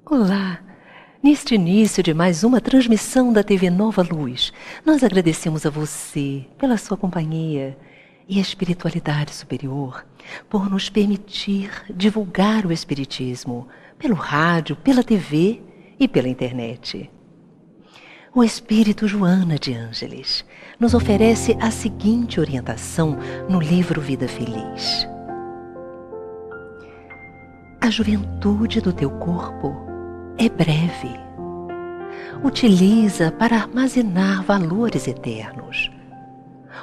Olá! Neste início de mais uma transmissão da TV Nova Luz, nós agradecemos a você pela sua companhia e a espiritualidade superior por nos permitir divulgar o Espiritismo pelo rádio, pela TV e pela internet. O Espírito Joana de Ângeles nos oferece a seguinte orientação no livro Vida Feliz. A juventude do teu corpo é breve. Utiliza para armazenar valores eternos.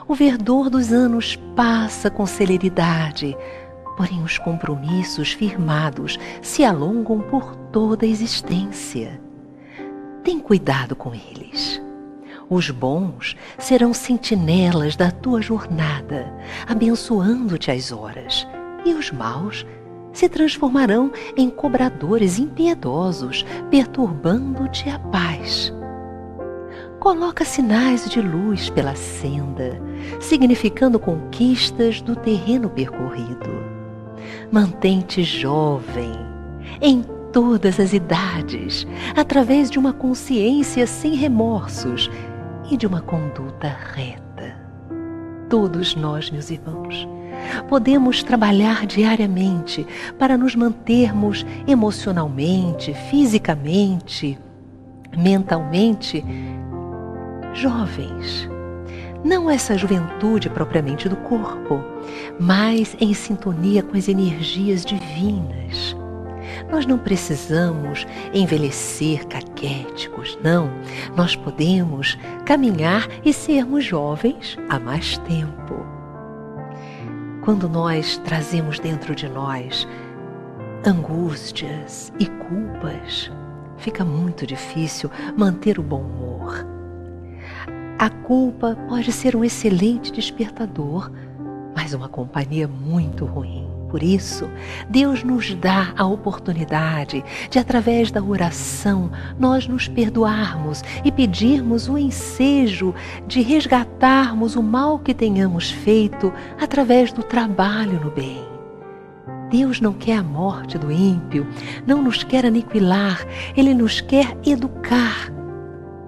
O verdor dos anos passa com celeridade, porém os compromissos firmados se alongam por toda a existência. Tem cuidado com eles. Os bons serão sentinelas da tua jornada, abençoando-te as horas, e os maus se transformarão em cobradores impiedosos, perturbando-te a paz. Coloca sinais de luz pela senda, significando conquistas do terreno percorrido. Mantém-te jovem, em todas as idades, através de uma consciência sem remorsos e de uma conduta reta. Todos nós, meus irmãos, podemos trabalhar diariamente para nos mantermos emocionalmente, fisicamente, mentalmente jovens. Não essa juventude propriamente do corpo, mas em sintonia com as energias divinas. Nós não precisamos envelhecer caquéticos, não. Nós podemos caminhar e sermos jovens há mais tempo. Quando nós trazemos dentro de nós angústias e culpas, fica muito difícil manter o bom humor. A culpa pode ser um excelente despertador, mas uma companhia muito ruim. Por isso, Deus nos dá a oportunidade de, através da oração, nós nos perdoarmos e pedirmos o ensejo de resgatarmos o mal que tenhamos feito através do trabalho no bem. Deus não quer a morte do ímpio, não nos quer aniquilar, Ele nos quer educar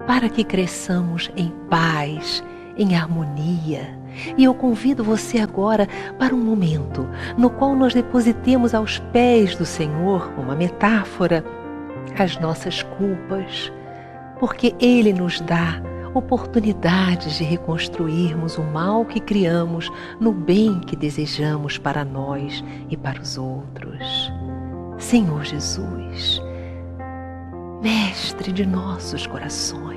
para que cresçamos em paz, em harmonia. E eu convido você agora para um momento no qual nós depositemos aos pés do Senhor, uma metáfora, as nossas culpas, porque Ele nos dá oportunidades de reconstruirmos o mal que criamos no bem que desejamos para nós e para os outros. Senhor Jesus, Mestre de nossos corações,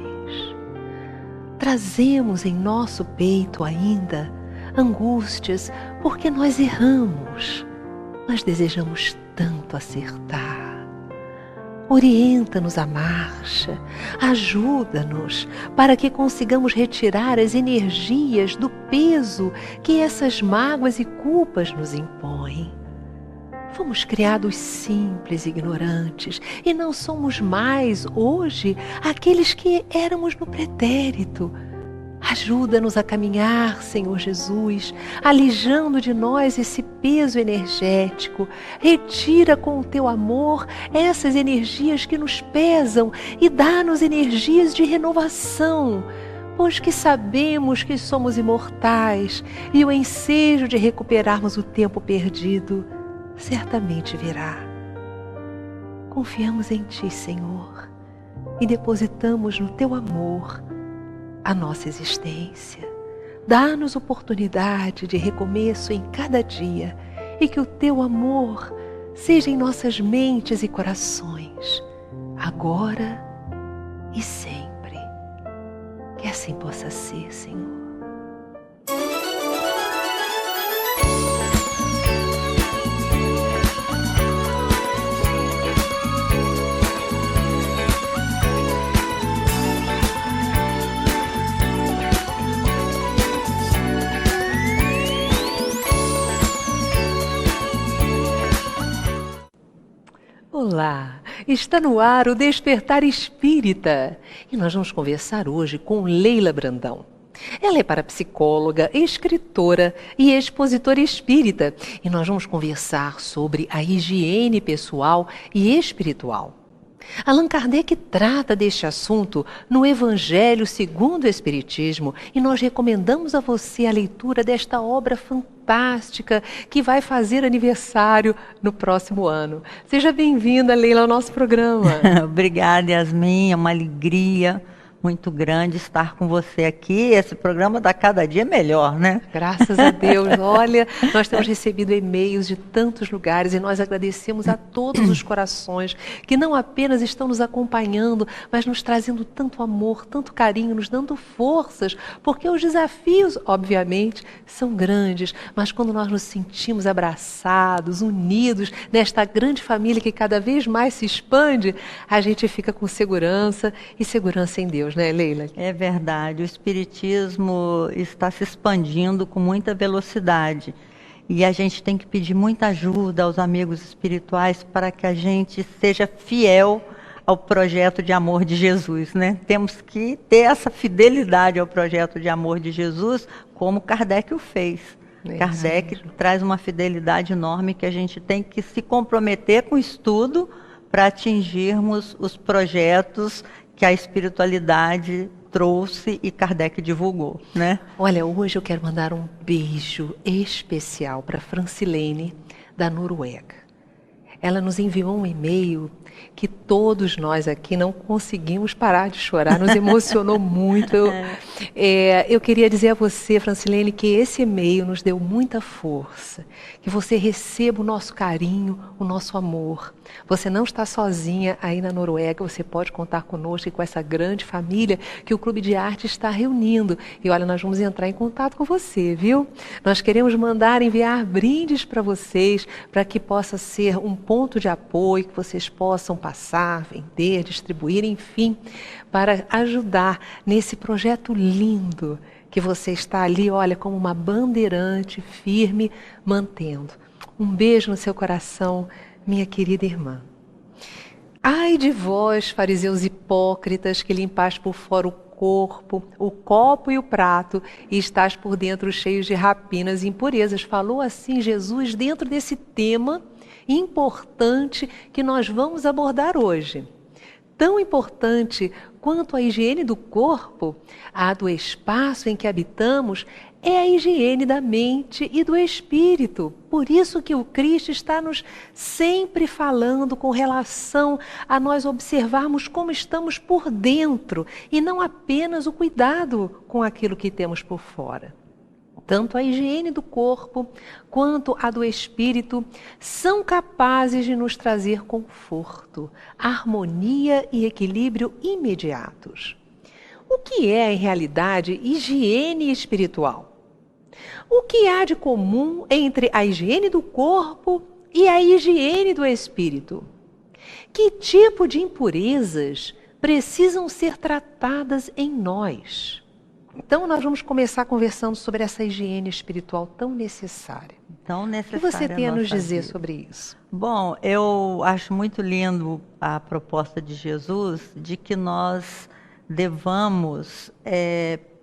trazemos em nosso peito ainda angústias porque nós erramos. Nós desejamos tanto acertar. Orienta-nos a marcha, ajuda-nos para que consigamos retirar as energias do peso que essas mágoas e culpas nos impõem. Fomos criados simples e ignorantes e não somos mais, hoje, aqueles que éramos no pretérito. Ajuda-nos a caminhar, Senhor Jesus, alijando de nós esse peso energético. Retira com o Teu amor essas energias que nos pesam e dá-nos energias de renovação, pois que sabemos que somos imortais e o ensejo de recuperarmos o tempo perdido certamente virá. Confiamos em Ti, Senhor, e depositamos no Teu amor a nossa existência. Dá-nos oportunidade de recomeço em cada dia e que o Teu amor seja em nossas mentes e corações, agora e sempre. Que assim possa ser, Senhor. Olá, está no ar o Despertar Espírita e nós vamos conversar hoje com Leila Brandão. Ela é parapsicóloga, escritora e expositora espírita e nós vamos conversar sobre a higiene pessoal e espiritual. Allan Kardec trata deste assunto no Evangelho segundo o Espiritismo e nós recomendamos a você a leitura desta obra fantástica que vai fazer aniversário no próximo ano. Seja bem-vinda, Leila, ao nosso programa. Obrigada, Yasmin, é uma alegria muito grande estar com você aqui. Esse programa está cada dia melhor, né? Graças a Deus. Olha, nós temos recebido e-mails de tantos lugares e nós agradecemos a todos os corações que não apenas estão nos acompanhando, mas nos trazendo tanto amor, tanto carinho, nos dando forças, porque os desafios, obviamente, são grandes, mas quando nós nos sentimos abraçados, unidos nesta grande família que cada vez mais se expande, a gente fica com segurança e segurança em Deus. Né, Leila? É verdade, o Espiritismo está se expandindo com muita velocidade e a gente tem que pedir muita ajuda aos amigos espirituais para que a gente seja fiel ao projeto de amor de Jesus, né? Temos que ter essa fidelidade ao projeto de amor de Jesus, como Kardec o fez. Kardec traz uma fidelidade enorme que a gente tem que se comprometer com o estudo para atingirmos os projetos que a espiritualidade trouxe e Kardec divulgou, né? Olha, hoje eu quero mandar um beijo especial para Francilene, da Noruega. Ela nos enviou um e-mail que todos nós aqui não conseguimos parar de chorar, nos emocionou muito. Eu queria dizer a você, Francilene, que esse e-mail nos deu muita força, que você receba o nosso carinho, o nosso amor. Você não está sozinha aí na Noruega, você pode contar conosco e com essa grande família que o Clube de Arte está reunindo. E olha, nós vamos entrar em contato com você, viu? Nós queremos enviar brindes para vocês, para que possa ser um ponto de apoio, que vocês possam passar, vender, distribuir, enfim, para ajudar nesse projeto lindo que você está ali, olha, como uma bandeirante firme, mantendo. Um beijo no seu coração, minha querida irmã. Ai de vós, fariseus hipócritas, que limpais por fora o corpo, o copo e o prato, e estás por dentro cheios de rapinas e impurezas. Falou assim Jesus dentro desse tema importante que nós vamos abordar hoje. Tão importante quanto a higiene do corpo, a do espaço em que habitamos, é a higiene da mente e do espírito. Por isso que o Cristo está nos sempre falando com relação a nós observarmos como estamos por dentro e não apenas o cuidado com aquilo que temos por fora. Tanto a higiene do corpo quanto a do espírito são capazes de nos trazer conforto, harmonia e equilíbrio imediatos. O que é, em realidade, higiene espiritual? O que há de comum entre a higiene do corpo e a higiene do espírito? Que tipo de impurezas precisam ser tratadas em nós? Então, nós vamos começar conversando sobre essa higiene espiritual tão necessária. Tão necessária. O que você tem a nos dizer vida. sobre isso? Bom, eu acho muito lindo a proposta de Jesus de que nós devamos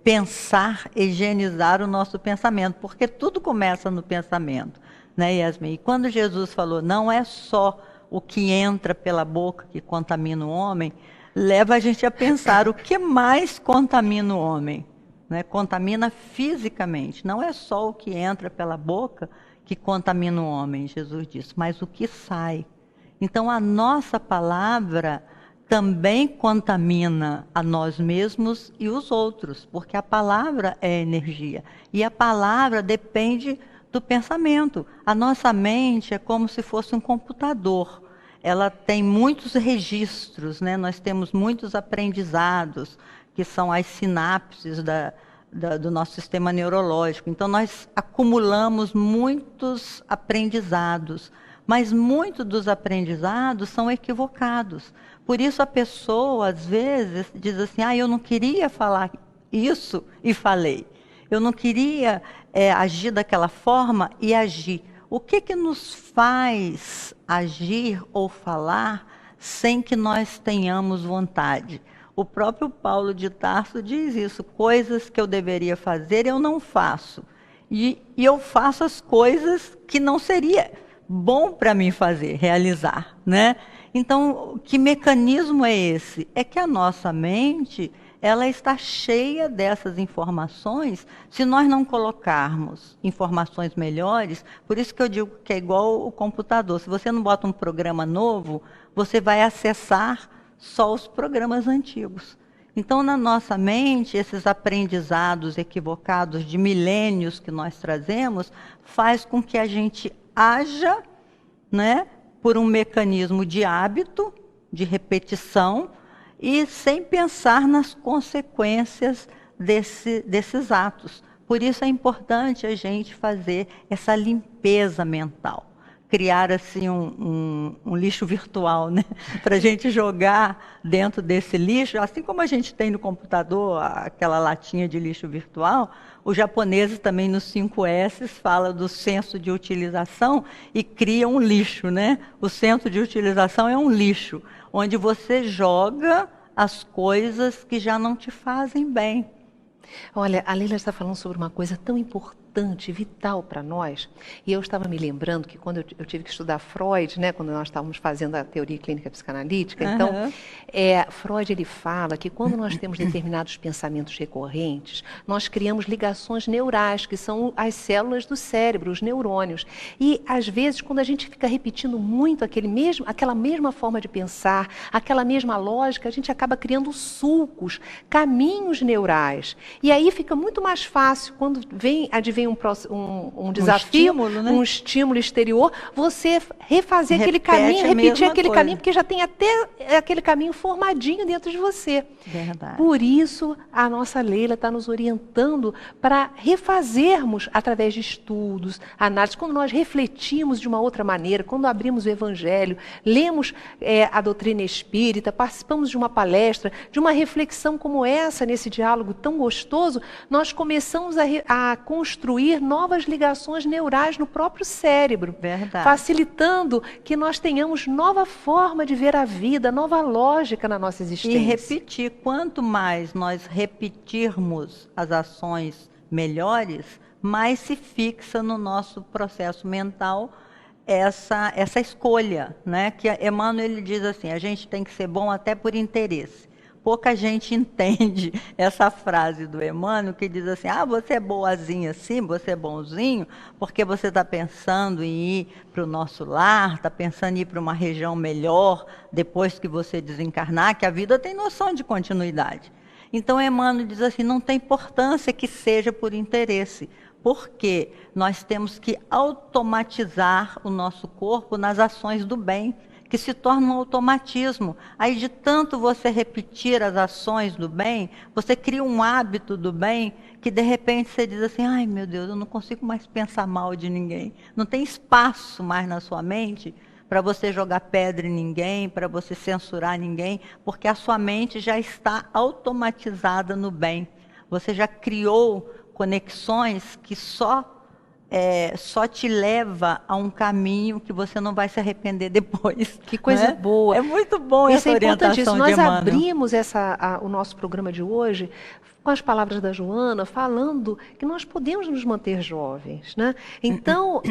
pensar, higienizar o nosso pensamento, porque tudo começa no pensamento, né, Yasmin? E quando Jesus falou, não é só o que entra pela boca que contamina o homem, leva a gente a pensar o que mais contamina o homem. Né, contamina fisicamente, não é só o que entra pela boca que contamina o homem, Jesus disse, mas o que sai. Então a nossa palavra também contamina a nós mesmos e os outros, porque a palavra é energia e a palavra depende do pensamento. A nossa mente é como se fosse um computador, ela tem muitos registros, né? Nós temos muitos aprendizados, que são as sinapses do nosso sistema neurológico. Então, nós acumulamos muitos aprendizados, mas muitos dos aprendizados são equivocados. Por isso, a pessoa, às vezes, diz assim, eu não queria falar isso e falei. Eu não queria agir daquela forma e agi. O que nos faz agir ou falar sem que nós tenhamos vontade? O próprio Paulo de Tarso diz isso, coisas que eu deveria fazer eu não faço. E eu faço as coisas que não seria bom para mim fazer, realizar, né? Então, que mecanismo é esse? É que a nossa mente, ela está cheia dessas informações. Se nós não colocarmos informações melhores, por isso que eu digo que é igual o computador. Se você não bota um programa novo, você vai acessar só os programas antigos. Então, na nossa mente, esses aprendizados equivocados de milênios que nós trazemos, faz com que a gente haja, né, por um mecanismo de hábito, de repetição, e sem pensar nas consequências desses atos. Por isso é importante a gente fazer essa limpeza mental. Criar assim um lixo virtual, né? Para a gente jogar dentro desse lixo, assim como a gente tem no computador aquela latinha de lixo virtual, os japoneses também nos 5S falam do senso de utilização e criam um lixo, né? O senso de utilização é um lixo, onde você joga as coisas que já não te fazem bem. Olha, a Leila está falando sobre uma coisa tão importante, vital para nós, e eu estava me lembrando que quando eu tive que estudar Freud, né, quando nós estávamos fazendo a teoria clínica psicanalítica, então, Freud ele fala que quando nós temos determinados pensamentos recorrentes, nós criamos ligações neurais, que são as células do cérebro, os neurônios, e às vezes quando a gente fica repetindo muito aquela mesma forma de pensar, aquela mesma lógica, a gente acaba criando sulcos, caminhos neurais. E aí fica muito mais fácil, quando advém um desafio, estímulo, né? Um estímulo exterior, você refazer aquele caminho, repetir aquele caminho, porque já tem até aquele caminho formadinho dentro de você. Verdade. Por isso, a nossa Leila está nos orientando para refazermos, através de estudos, análises, quando nós refletimos de uma outra maneira, quando abrimos o Evangelho, lemos a doutrina espírita, participamos de uma palestra, de uma reflexão como essa, nesse diálogo tão gostoso, nós começamos a construir novas ligações neurais no próprio cérebro. Verdade. Facilitando que nós tenhamos nova forma de ver a vida, nova lógica na nossa existência. E repetir, quanto mais nós repetirmos as ações melhores, mais se fixa no nosso processo mental essa escolha, né? Que Emmanuel ele diz assim, a gente tem que ser bom até por interesse. Pouca gente entende essa frase do Emmanuel, que diz assim, você é boazinha assim, você é bonzinho, porque você está pensando em ir para o nosso lar, está pensando em ir para uma região melhor, depois que você desencarnar, que a vida tem noção de continuidade. Então, Emmanuel diz assim, não tem importância que seja por interesse, porque nós temos que automatizar o nosso corpo nas ações do bem, que se torna um automatismo. Aí, de tanto você repetir as ações do bem, você cria um hábito do bem, que de repente você diz assim, ai meu Deus, eu não consigo mais pensar mal de ninguém. Não tem espaço mais na sua mente para você jogar pedra em ninguém, para você censurar ninguém, porque a sua mente já está automatizada no bem. Você já criou conexões que só te leva a um caminho que você não vai se arrepender depois. Que coisa boa. É muito bom essa orientação de Emmanuel. Nós abrimos o nosso programa de hoje com as palavras da Joana, falando que nós podemos nos manter jovens, né? Então,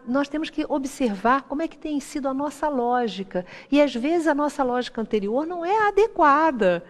nós temos que observar como é que tem sido a nossa lógica. E, às vezes, a nossa lógica anterior não é adequada.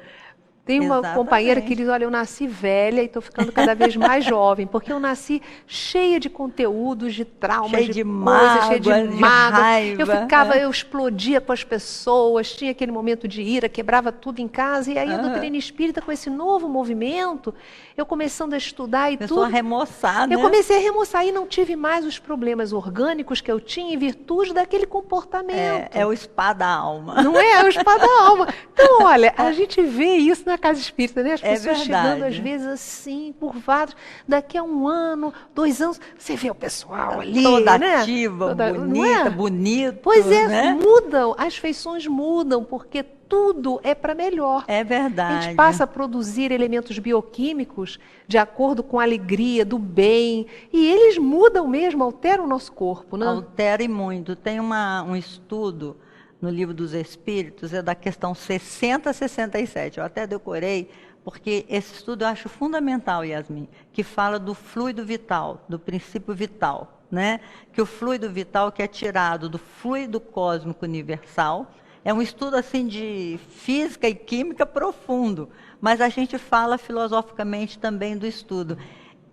Tem uma companheira que diz, olha, eu nasci velha e estou ficando cada vez mais jovem, porque eu nasci cheia de conteúdos, de traumas, cheia de coisas, cheia de mágoa. Raiva. Eu explodia com as pessoas, tinha aquele momento de ira, quebrava tudo em casa. E aí a doutrina espírita, com esse novo movimento, eu começando a estudar e Começou a remoçar, né? Eu comecei a remoçar e não tive mais os problemas orgânicos que eu tinha em virtude daquele comportamento. É o spa da alma. Não é? É o spa da alma. Então, olha, a gente vê isso na casa espírita, né? As pessoas chegando às vezes assim, curvadas, daqui a 1 ano, 2 anos, você vê o pessoal ali, toda né? ativa, bonita, bonito. Pois é, né? Mudam, as feições mudam, porque tudo é para melhor. É verdade. A gente passa a produzir elementos bioquímicos de acordo com a alegria, do bem, e eles mudam mesmo, alteram o nosso corpo, né? Altera e muito. Tem um estudo no Livro dos Espíritos, é da questão 60 a 67. Eu até decorei, porque esse estudo eu acho fundamental, Yasmin, que fala do fluido vital, do princípio vital. né? Que o fluido vital que é tirado do fluido cósmico universal é um estudo assim de física e química profundo, mas a gente fala filosoficamente também do estudo.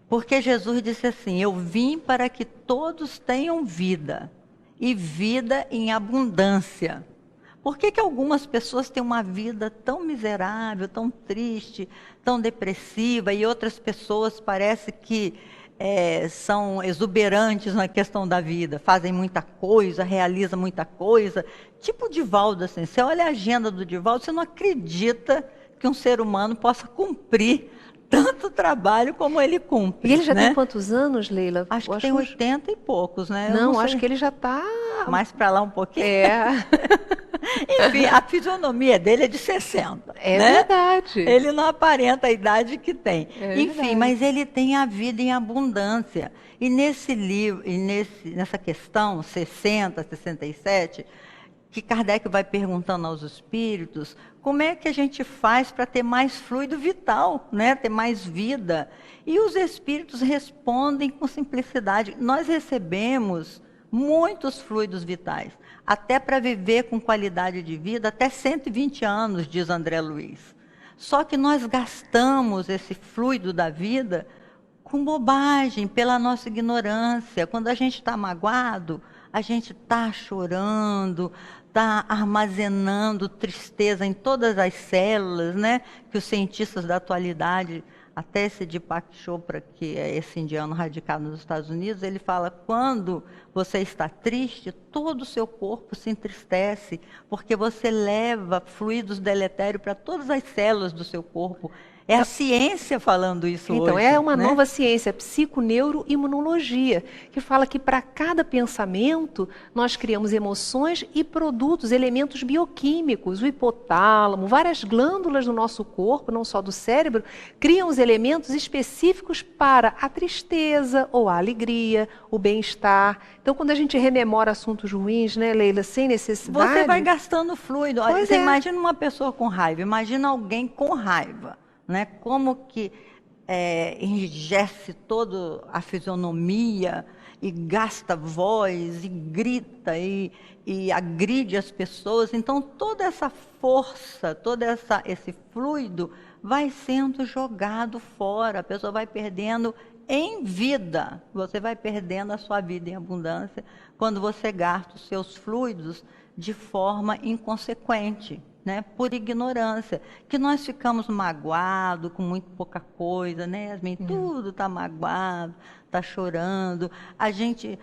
Porque Jesus disse assim: eu vim para que todos tenham vida, e vida em abundância. Por que algumas pessoas têm uma vida tão miserável, tão triste, tão depressiva, e outras pessoas parece que são exuberantes na questão da vida, fazem muita coisa, realizam muita coisa? Tipo o Divaldo, assim, você olha a agenda do Divaldo, você não acredita que um ser humano possa cumprir tanto trabalho como ele cumpre. E ele já né? tem quantos anos, Leila? Acho que tem 80 e poucos, né? Não, acho que ele já está... Mais para lá um pouquinho? É. Enfim, a fisionomia dele é de 60. É né? verdade. Ele não aparenta a idade que tem. É Enfim, verdade. mas ele tem a vida em abundância. E nesse livro, nessa questão 60, 67, que Kardec vai perguntando aos espíritos, como é que a gente faz para ter mais fluido vital, né? Ter mais vida? E os espíritos respondem com simplicidade. Nós recebemos muitos fluidos vitais, até para viver com qualidade de vida, até 120 anos, diz André Luiz. Só que nós gastamos esse fluido da vida com bobagem, pela nossa ignorância. Quando a gente está magoado, a gente está chorando, está armazenando tristeza em todas as células, né? Que os cientistas da atualidade, até esse Deepak Chopra, que é esse indiano radicado nos Estados Unidos, ele fala: quando você está triste, todo o seu corpo se entristece, porque você leva fluidos deletérios para todas as células do seu corpo. É a ciência falando isso hoje. Então, é uma né? nova ciência, psiconeuroimunologia, que fala que para cada pensamento nós criamos emoções e produtos, elementos bioquímicos. O hipotálamo, várias glândulas do nosso corpo, não só do cérebro, criam os elementos específicos para a tristeza ou a alegria, o bem-estar. Então, quando a gente rememora assuntos ruins, né, Leila, sem necessidade... Você vai gastando fluido. Pois Você é. imagina uma pessoa com raiva, imagina alguém com raiva. Né? Como que enrijece toda a fisionomia e gasta voz e grita e agride as pessoas. Então, toda essa força, esse fluido vai sendo jogado fora. A pessoa vai perdendo em vida. Você vai perdendo a sua vida em abundância quando você gasta os seus fluidos de forma inconsequente. Né, por ignorância, que nós ficamos magoados com muito pouca coisa, né, Yasmin? Tudo está magoado, está chorando. A gente,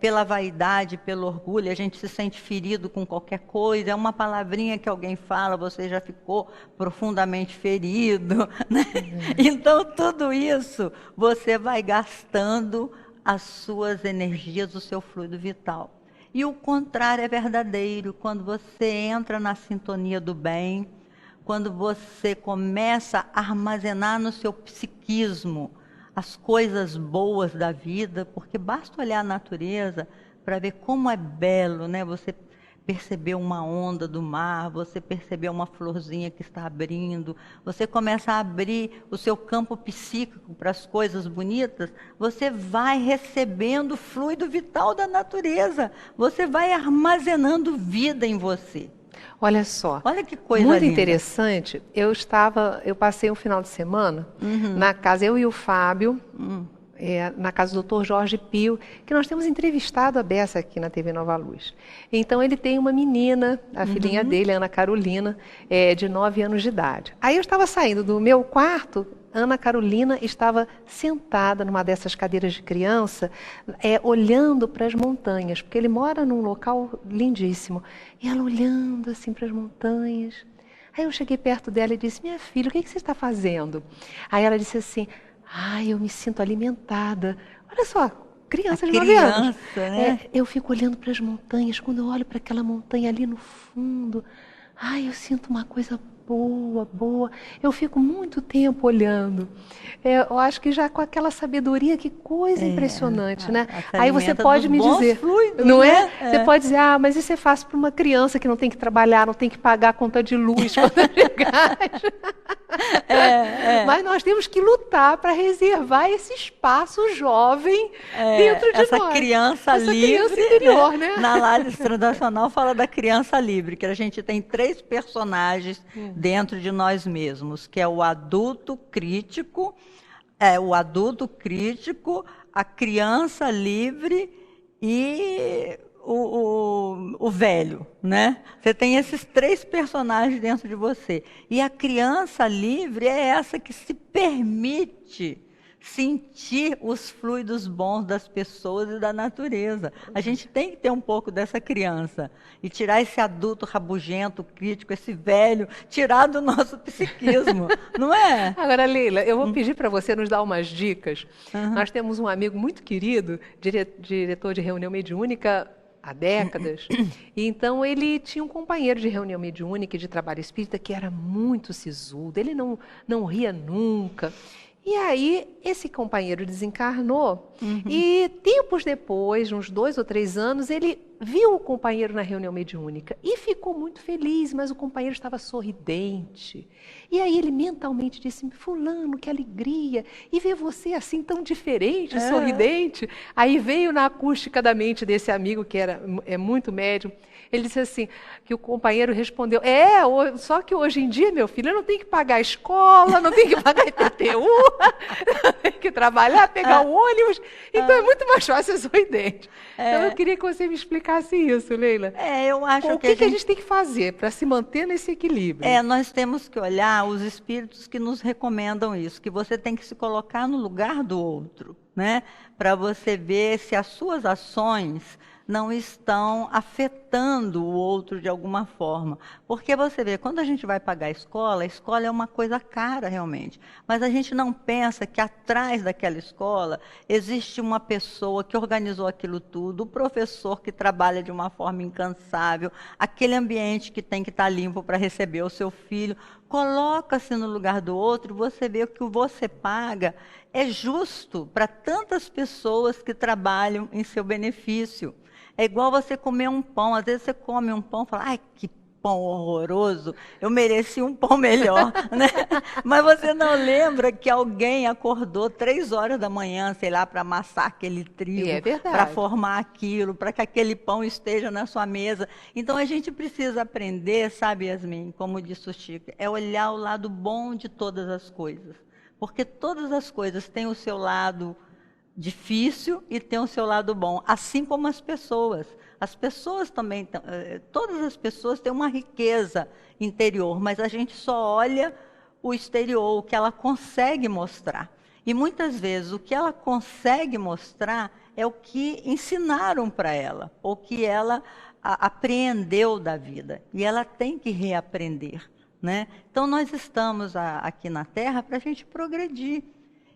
pela vaidade, pelo orgulho, a gente se sente ferido com qualquer coisa. É uma palavrinha que alguém fala, você já ficou profundamente ferido. Né? Então, tudo isso, você vai gastando as suas energias, o seu fluido vital. E o contrário é verdadeiro, quando você entra na sintonia do bem, quando você começa a armazenar no seu psiquismo as coisas boas da vida, porque basta olhar a natureza para ver como é belo, né? Você perceber uma onda do mar, você perceber uma florzinha que está abrindo, você começa a abrir o seu campo psíquico para as coisas bonitas, você vai recebendo o fluido vital da natureza, você vai armazenando vida em você. Olha só, olha que coisa muito linda. interessante. Eu passei um final de semana na casa, eu e o Fábio, na casa do Dr. Jorge Pio, que nós temos entrevistado a beça aqui na TV Nova Luz. Então, ele tem uma menina, a filhinha dele, Ana Carolina, de 9 anos de idade. Aí eu estava saindo do meu quarto, Ana Carolina estava sentada numa dessas cadeiras de criança, olhando para as montanhas, porque ele mora num local lindíssimo. E ela olhando assim para as montanhas. Aí eu cheguei perto dela e disse: minha filha, o que você está fazendo? Aí ela disse assim: eu me sinto alimentada. Olha só, criança de 9 anos. Né? Eu fico olhando para as montanhas, quando eu olho para aquela montanha ali no fundo, eu sinto uma coisa Boa, boa. Eu fico muito tempo olhando. Eu acho que já com aquela sabedoria, que coisa impressionante, né? Se Aí você alimenta pode dos me bons dizer, fluidos, não é? né? Você pode dizer, ah, mas isso é fácil para uma criança que não tem que trabalhar, não tem que pagar a conta de luz, conta de gás. Mas nós temos que lutar para reservar esse espaço jovem dentro de Essa nós. criança Essa livre, criança interior, né? Na análise transacional fala da criança livre, que a gente tem 3 personagens dentro de nós mesmos, que é o adulto crítico, a criança livre e o velho, né? Você tem esses 3 personagens dentro de você. E a criança livre é essa que se permite sentir os fluidos bons das pessoas e da natureza. A gente tem que ter um pouco dessa criança e tirar esse adulto rabugento, crítico, esse velho, tirar do nosso psiquismo, não é? Agora, Leila, eu vou pedir para você nos dar umas dicas. Nós temos um amigo muito querido, diretor de reunião mediúnica há décadas, e então ele tinha um companheiro de reunião mediúnica e de trabalho espírita que era muito sisudo, ele não ria nunca. E aí, esse companheiro desencarnou e tempos depois, uns 2 ou 3 anos, ele viu o companheiro na reunião mediúnica e ficou muito feliz, mas o companheiro estava sorridente. E aí ele mentalmente disse, fulano, que alegria, e ver você assim tão diferente, sorridente. Aí veio na acústica da mente desse amigo, que é muito médium, ele disse assim, que o companheiro respondeu, só que hoje em dia, meu filho, eu não tenho que pagar a escola, não tenho que pagar IPTU, não tenho que trabalhar, pegar o ônibus, então é muito mais fácil, eu sou idêntico. Então eu queria que você me explicasse isso, Leila. Eu acho o que a gente tem que fazer para se manter nesse equilíbrio? Nós temos que olhar os espíritos que nos recomendam isso, que você tem que se colocar no lugar do outro, né? Para você ver se as suas ações não estão afetando o outro de alguma forma. Porque você vê, quando a gente vai pagar a escola é uma coisa cara realmente. Mas a gente não pensa que atrás daquela escola existe uma pessoa que organizou aquilo tudo, o professor que trabalha de uma forma incansável, aquele ambiente que tem que estar limpo para receber o seu filho. Coloca-se no lugar do outro, você vê que o que você paga é justo para tantas pessoas que trabalham em seu benefício. É igual você comer um pão. Às vezes você come um pão e fala, ai, que pão horroroso, eu mereci um pão melhor, né? Mas você não lembra que alguém acordou 3 horas da manhã, sei lá, para amassar aquele trigo, para formar aquilo, para que aquele pão esteja na sua mesa. Então a gente precisa aprender, sabe, Yasmin, como disse o Chico, é olhar o lado bom de todas as coisas. Porque todas as coisas têm o seu lado difícil e tem o seu lado bom, assim como as pessoas. As pessoas também, todas as pessoas têm uma riqueza interior, mas a gente só olha o exterior, o que ela consegue mostrar. E muitas vezes o que ela consegue mostrar é o que ensinaram para ela, ou que ela apreendeu da vida. E ela tem que reaprender, né? Então nós estamos aqui na Terra para a gente progredir.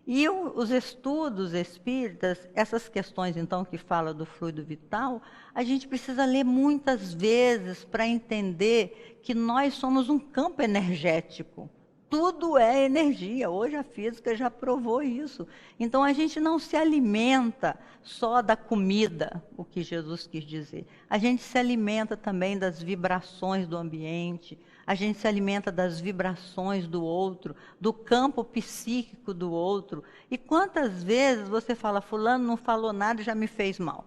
E os estudos espíritas, essas questões, então, que fala do fluido vital, a gente precisa ler muitas vezes para entender que nós somos um campo energético. Tudo é energia. Hoje a física já provou isso. Então, a gente não se alimenta só da comida, o que Jesus quis dizer. A gente se alimenta também das vibrações do ambiente, a gente se alimenta das vibrações do outro, do campo psíquico do outro. E quantas vezes você fala, fulano não falou nada e já me fez mal?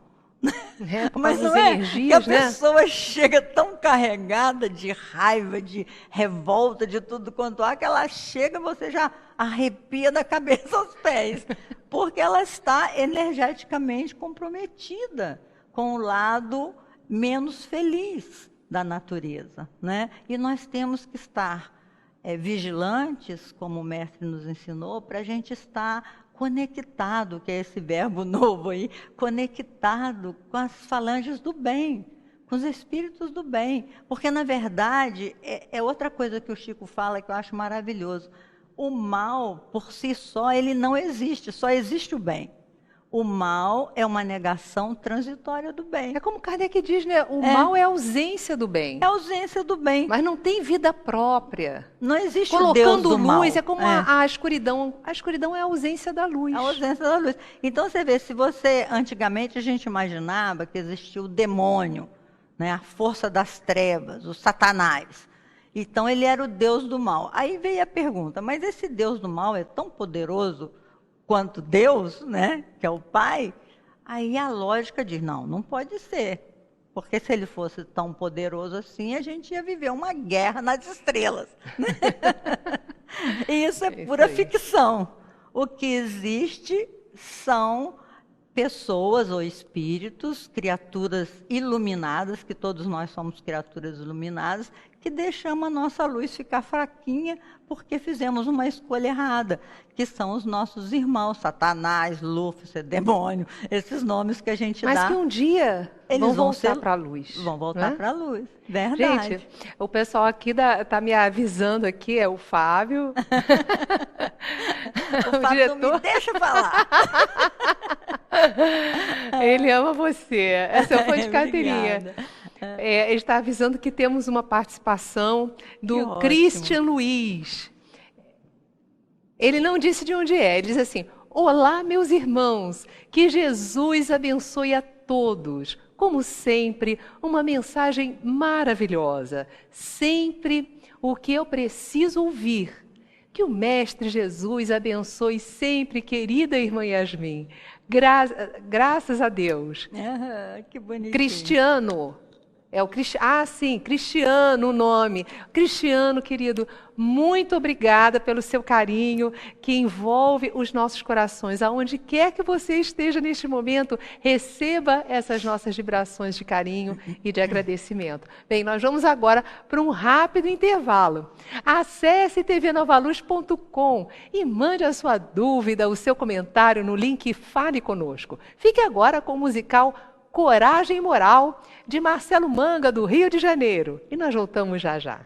Mas não é que a pessoa chega tão carregada de raiva, de revolta, de tudo quanto há, que ela chega e você já arrepia da cabeça aos pés. Porque ela está energeticamente comprometida com o lado menos feliz da natureza, né? E nós temos que estar vigilantes, como o mestre nos ensinou, para a gente estar conectado, que é esse verbo novo aí, conectado com as falanges do bem, com os espíritos do bem. Porque, na verdade, é outra coisa que o Chico fala que eu acho maravilhoso. O mal, por si só, ele não existe, só existe o bem. O mal é uma negação transitória do bem. É como Kardec diz, né? O mal é a ausência do bem. É a ausência do bem. Mas não tem vida própria. Não existe Colocando o Deus do mal. luz, é como a escuridão. A escuridão é a ausência da luz. A ausência da luz. Então você vê, antigamente a gente imaginava que existia o demônio, né? A força das trevas, o Satanás. Então ele era o Deus do mal. Aí veio a pergunta, mas esse Deus do mal é tão poderoso quanto Deus, né, que é o Pai? Aí a lógica diz, não pode ser. Porque se ele fosse tão poderoso assim, a gente ia viver uma guerra nas estrelas. E isso é pura ficção. O que existe são pessoas ou espíritos, criaturas iluminadas, que todos nós somos criaturas iluminadas, que deixamos a nossa luz ficar fraquinha porque fizemos uma escolha errada, que são os nossos irmãos, Satanás, Lúcifer, demônio, esses nomes que a gente dá. Mas que um dia eles vão voltar para a luz. Vão voltar para a luz, verdade. Gente, o pessoal aqui está me avisando aqui, é o Fábio. O Fábio diretor. Não me deixa falar. Ele ama você. É seu fã de carteirinha. Ele está avisando que temos uma participação do Christian Luiz. Ele não disse de onde é. Ele diz assim: olá, meus irmãos, que Jesus abençoe a todos. Como sempre, uma mensagem maravilhosa. Sempre o que eu preciso ouvir. Que o Mestre Jesus abençoe sempre, querida irmã Yasmin. Graças a Deus. Que bonitinho. Cristiano. Cristiano o nome. Cristiano, querido, muito obrigada pelo seu carinho que envolve os nossos corações. Aonde quer que você esteja neste momento, receba essas nossas vibrações de carinho e de agradecimento. Bem, nós vamos agora para um rápido intervalo. Acesse tvnovaluz.com e mande a sua dúvida, o seu comentário no link Fale Conosco. Fique agora com o musical Coragem Moral, de Marcelo Manga, do Rio de Janeiro. E nós voltamos já já.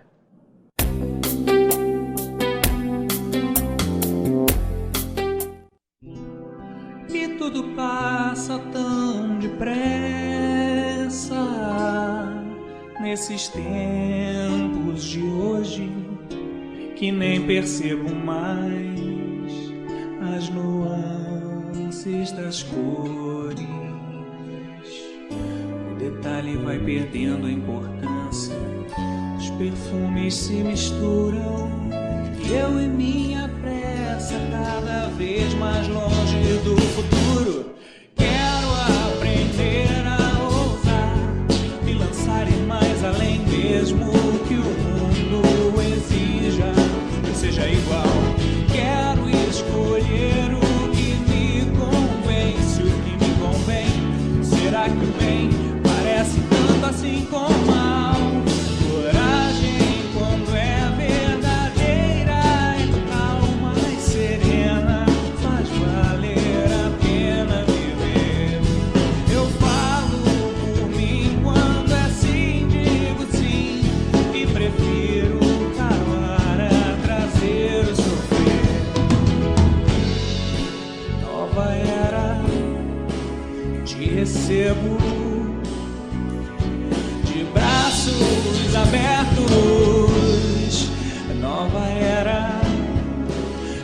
E tudo passa tão depressa nesses tempos de hoje que nem percebo mais as nuances das cores. O detalhe vai perdendo a importância, os perfumes se misturam, eu e minha pressa cada vez mais longe do futuro. Quero aprender a ousar e lançar ir mais além, mesmo que o mundo exija que seja igual. Quero escolher o que me convence, o que me convém. Será que o bem parece tanto assim com o mal? Coragem quando é verdadeira, é calma e serena, faz valer a pena viver. Eu falo por mim quando é sim, digo sim, e prefiro calar a trazer o sofrer. Nova era, te recebo braços abertos, nova era,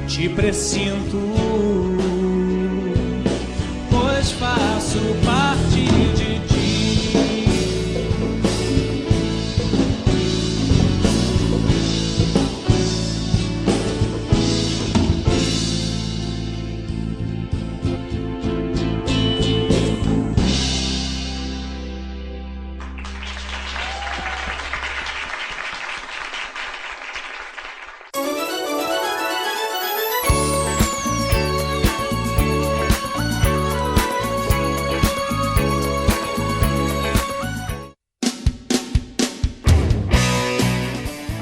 te presinto, pois faço parte de ti.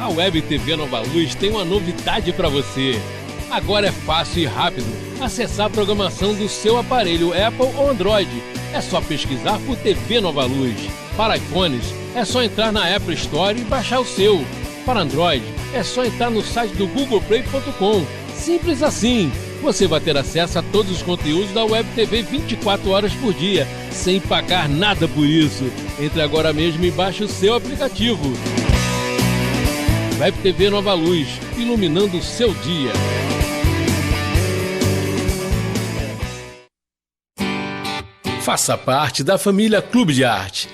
A Web TV Nova Luz tem uma novidade para você. Agora é fácil e rápido acessar a programação do seu aparelho Apple ou Android. É só pesquisar por TV Nova Luz. Para iPhones, é só entrar na Apple Store e baixar o seu. Para Android, é só entrar no site do googleplay.com. Simples assim. você vai ter acesso a todos os conteúdos da Web TV 24 horas por dia, sem pagar nada por isso. Entre agora mesmo e baixe o seu aplicativo. Web TV Nova Luz, iluminando o seu dia. Faça parte da família Clube de Arte.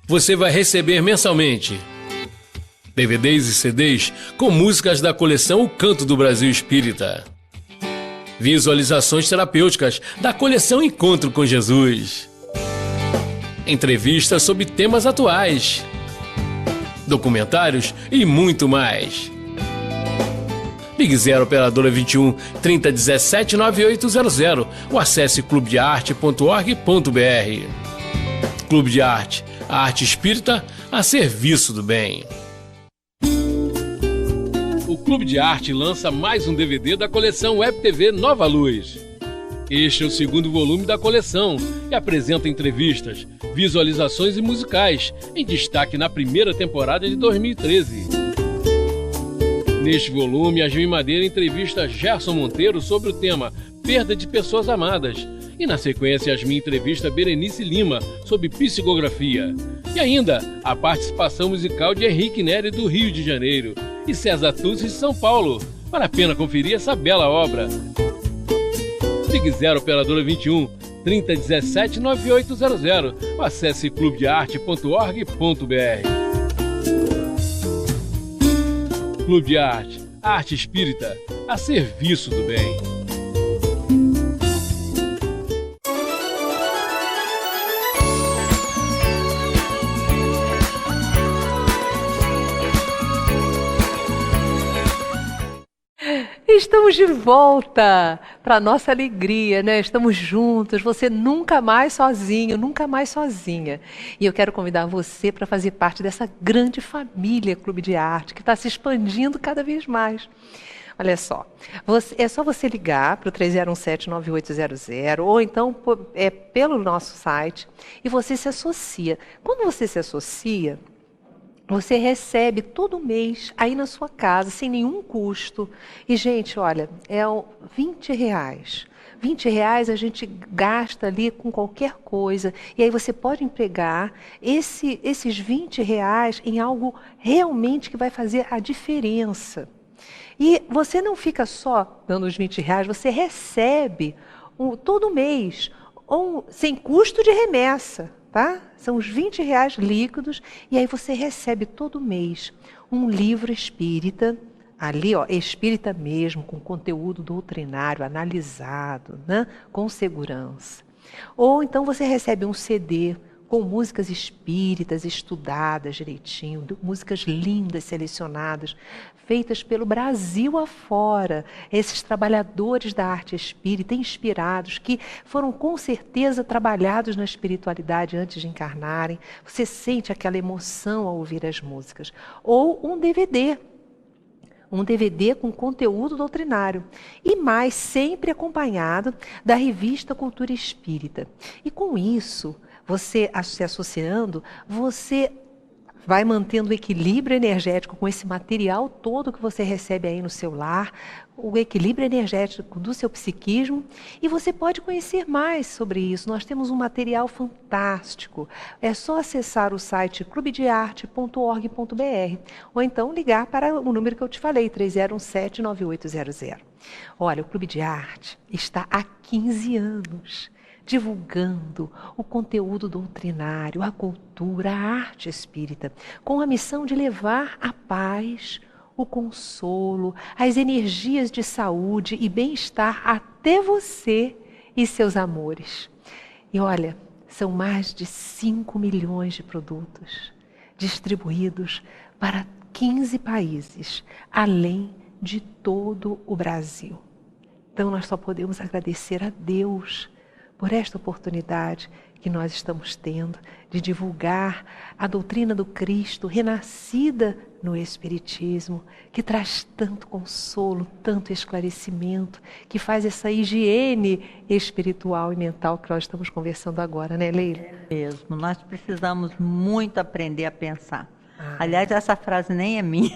Você vai receber mensalmente DVDs e CDs com músicas da coleção O Canto do Brasil Espírita, visualizações terapêuticas da coleção Encontro com Jesus, entrevistas sobre temas atuais, documentários e muito mais. Ligue 0 Operadora 21 3017 9800 ou acesse clubedearte.org.br. Clube de Arte, a arte espírita a serviço do bem. O Clube de Arte lança mais um DVD da coleção Web TV Nova Luz. Este é o segundo volume da coleção e apresenta entrevistas, visualizações e musicais, em destaque na primeira temporada de 2013. Neste volume, Yasmin Madeira entrevista Gerson Monteiro sobre o tema Perda de Pessoas Amadas. E na sequência, Yasmin entrevista Berenice Lima sobre psicografia. E ainda, a participação musical de Henrique Neri do Rio de Janeiro e César Tucci de São Paulo. Vale a pena conferir essa bela obra. Ligue 0 Operadora 21 3017 9800 ou acesse clubedearte.org.br. Clube de Arte, a arte espírita a serviço do bem. Estamos de volta para nossa alegria, né? Estamos juntos, você nunca mais sozinho, nunca mais sozinha. E eu quero convidar você para fazer parte dessa grande família Clube de Arte, que está se expandindo cada vez mais. Olha só, é só você ligar para o 3017-9800 ou então pelo nosso site e você se associa. Quando você se associa, você recebe todo mês aí na sua casa, sem nenhum custo. E, gente, olha, é R$20. R$20 a gente gasta ali com qualquer coisa. E aí você pode empregar esses R$20 em algo realmente que vai fazer a diferença. E você não fica só dando os R$20, você recebe todo mês, sem custo de remessa. Tá? São os R$20 líquidos e aí você recebe todo mês um livro espírita, ali espírita mesmo, com conteúdo doutrinário, analisado, né? Com segurança. Ou então você recebe um CD com músicas espíritas estudadas direitinho, músicas lindas selecionadas, feitas pelo Brasil afora, esses trabalhadores da arte espírita, inspirados, que foram com certeza trabalhados na espiritualidade antes de encarnarem. Você sente aquela emoção ao ouvir as músicas. Ou um DVD com conteúdo doutrinário. E mais, sempre acompanhado da revista Cultura Espírita. E com isso, você se associando, você vai mantendo o equilíbrio energético com esse material todo que você recebe aí no seu lar, o equilíbrio energético do seu psiquismo, e você pode conhecer mais sobre isso. Nós temos um material fantástico. É só acessar o site clubedearte.org.br ou então ligar para o número que eu te falei, 3017-9800. Olha, o Clube de Arte está há 15 anos. Divulgando o conteúdo doutrinário, a cultura, a arte espírita, com a missão de levar a paz, o consolo, as energias de saúde e bem-estar até você e seus amores. E olha, são mais de 5 milhões de produtos distribuídos para 15 países, além de todo o Brasil. Então nós só podemos agradecer a Deus por esta oportunidade que nós estamos tendo de divulgar a doutrina do Cristo renascida no Espiritismo, que traz tanto consolo, tanto esclarecimento, que faz essa higiene espiritual e mental que nós estamos conversando agora, né, Leila? É mesmo, nós precisamos muito aprender a pensar. Aliás, essa frase nem é minha,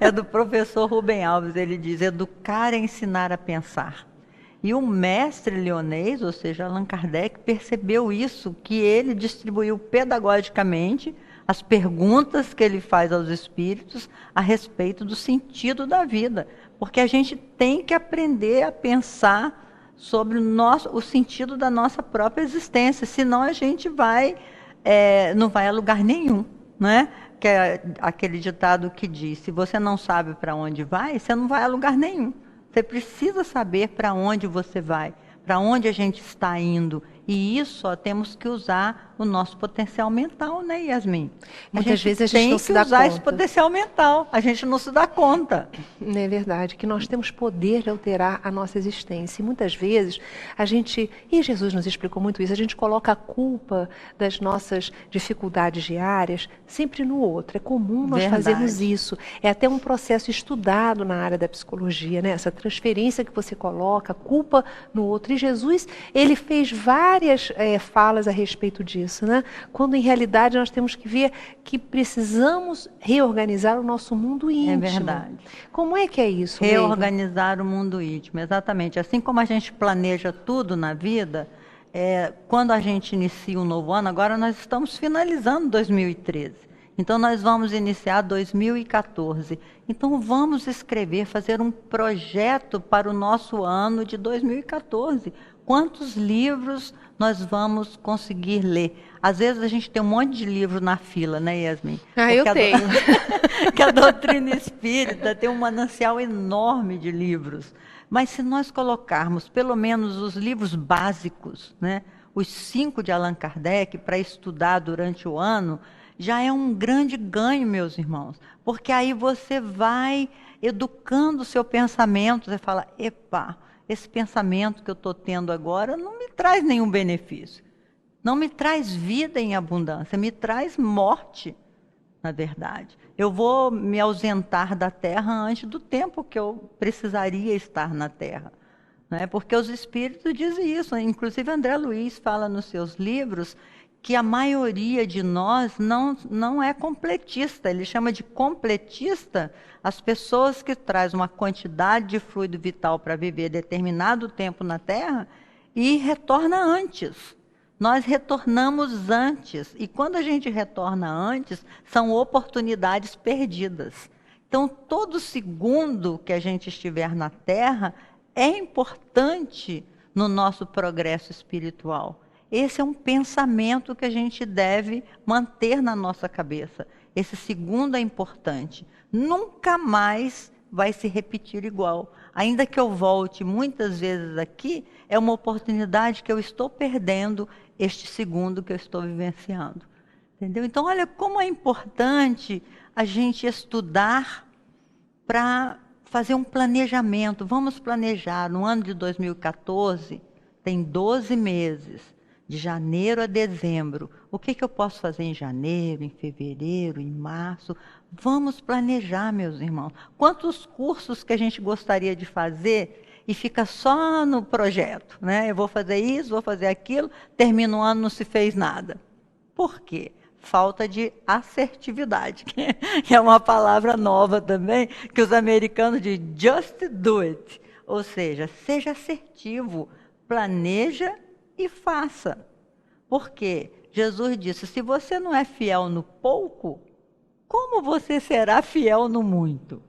é do professor Rubem Alves. Ele diz: educar é ensinar a pensar. E o mestre leonês, ou seja, Allan Kardec, percebeu isso, que ele distribuiu pedagogicamente as perguntas que ele faz aos espíritos a respeito do sentido da vida. Porque a gente tem que aprender a pensar sobre o sentido da nossa própria existência, senão a gente não vai a lugar nenhum, né? Que é aquele ditado que diz: se você não sabe para onde vai, você não vai a lugar nenhum. Você precisa saber para onde você vai, para onde a gente está indo. E isso só temos que usar o nosso potencial mental, né, Yasmin? Muitas vezes a gente não se dá conta. Tem que usar esse potencial mental, a gente não se dá conta. É verdade, que nós temos poder de alterar a nossa existência. E muitas vezes e Jesus nos explicou muito isso, a gente coloca a culpa das nossas dificuldades diárias sempre no outro. É comum nós fazermos isso. É até um processo estudado na área da psicologia, né? Essa transferência que você coloca, a culpa no outro. E Jesus, ele fez várias falas a respeito disso, né? Quando em realidade nós temos que ver que precisamos reorganizar o nosso mundo íntimo. É verdade. Como é que é isso? Reorganizar o mundo íntimo, exatamente. Assim como a gente planeja tudo na vida, quando a gente inicia um novo ano, agora nós estamos finalizando 2013. Então nós vamos iniciar 2014. Então vamos escrever, fazer um projeto para o nosso ano de 2014. Quantos livros nós vamos conseguir ler? Às vezes a gente tem um monte de livro na fila, né, Yasmin? Eu tenho. Que a doutrina espírita tem um manancial enorme de livros. Mas se nós colocarmos pelo menos os livros básicos, né, os 5 de Allan Kardec, para estudar durante o ano, já é um grande ganho, meus irmãos. Porque aí você vai educando o seu pensamento, você fala: epa, esse pensamento que eu estou tendo agora não me traz nenhum benefício. Não me traz vida em abundância, me traz morte, na verdade. Eu vou me ausentar da Terra antes do tempo que eu precisaria estar na Terra. Né? Porque os espíritos dizem isso. Inclusive André Luiz fala nos seus livros que a maioria de nós não é completista. Ele chama de completista as pessoas que trazem uma quantidade de fluido vital para viver determinado tempo na Terra e retorna antes. Nós retornamos antes. E quando a gente retorna antes, são oportunidades perdidas. Então, todo segundo que a gente estiver na Terra é importante no nosso progresso espiritual. Esse é um pensamento que a gente deve manter na nossa cabeça. Esse segundo é importante. Nunca mais vai se repetir igual. Ainda que eu volte muitas vezes aqui, é uma oportunidade que eu estou perdendo este segundo que eu estou vivenciando. Entendeu? Então, olha como é importante a gente estudar para fazer um planejamento. Vamos planejar. No ano de 2014, tem 12 meses. De janeiro a dezembro. O que eu posso fazer em janeiro, em fevereiro, em março? Vamos planejar, meus irmãos. Quantos cursos que a gente gostaria de fazer e fica só no projeto, né? Eu vou fazer isso, vou fazer aquilo, termina o ano, não se fez nada. Por quê? Falta de assertividade, que é uma palavra nova também, que os americanos dizem just do it. Ou seja, seja assertivo, planeja e faça. Porque Jesus disse: se você não é fiel no pouco, como você será fiel no muito?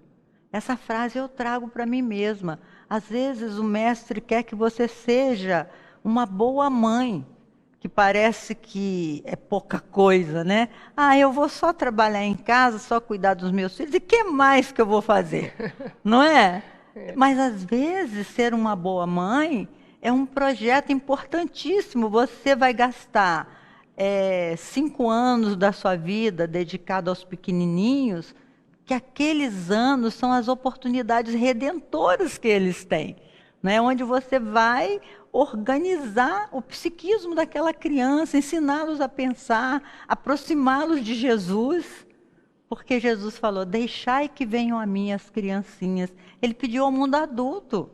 Essa frase eu trago para mim mesma. Às vezes o mestre quer que você seja uma boa mãe, que parece que é pouca coisa, né? Eu vou só trabalhar em casa, só cuidar dos meus filhos, e o que mais que eu vou fazer? Não é? Mas às vezes ser uma boa mãe é um projeto importantíssimo. Você vai gastar 5 anos da sua vida dedicado aos pequenininhos, que aqueles anos são as oportunidades redentoras que eles têm, né? Onde você vai organizar o psiquismo daquela criança, ensiná-los a pensar, aproximá-los de Jesus. Porque Jesus falou: deixai que venham a mim as criancinhas. Ele pediu ao mundo adulto.